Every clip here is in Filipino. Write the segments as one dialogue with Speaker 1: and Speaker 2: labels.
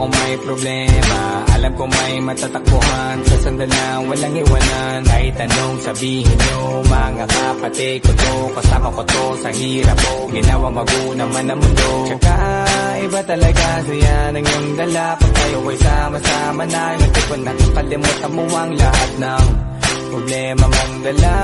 Speaker 1: kung may problema. Alam ko may matatakbuhan sa sandalang walang iwanan. Kahit anong sabihin nyo, mga kapatid ko to, kasama ko to sa hirap ko. Ginawa maguna man ang mundo. Tsaka iba talaga saya ng iyong dala. Pag tayo ay sama-sama na, hindi ko nakakalimutan mo ang lahat ng problema mong dala.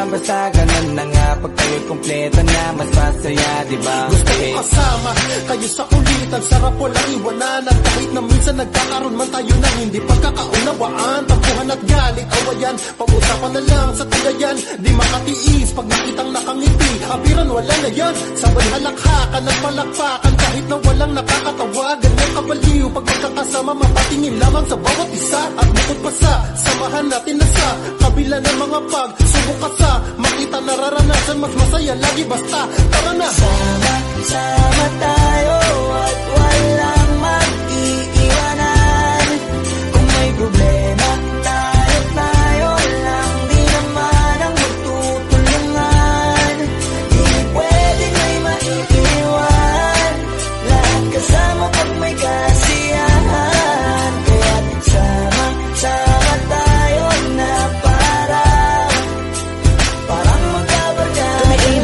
Speaker 1: Basta ganun na nga, pag tayo'y kumpleto na, mas masaya, diba?
Speaker 2: Gusto ko kasama kayo sa kulitan, sarap walang iwanan. At kahit na minsan nagkakaroon man tayo ng hindi pagkakaunawaan, tampuhan at galit, awayan, pag-usapan na lang sa tagayan. Di makatiis pag nakitang nakangiti, abiran wala na yan. Sabay halakhakan at palakpakan, kahit na walang nakakatawa. Ganyan kabaliw pag magkakasama, mapatingin lamang sa bawat isa. At bukod pa sa samahan natin na sa kabila ng mga pagsubok at sa makita nararanasan, mas masaya lagi basta tara na.
Speaker 3: Sama tayo at walang mag-iiwanan. Kung may problema, tayo lang, di naman ang magtutulungan. Di pwedeng may maiiwan, lahat kasama pag may kasiyahan. Kaya't sama tayo na parang magkabarkada. Kami ay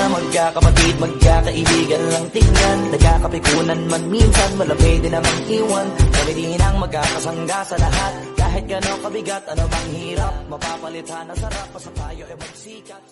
Speaker 3: magkakapatid, magkakaibigan lang tingnan. Nagkakapikunan man minsan, wala pwede namang iwan. Kami din ang magkakasangga sa lahat. Kahit gano'ng kabigat, ano bang hirap, mapapalitan na sarap. Basta tayo ay magsikat.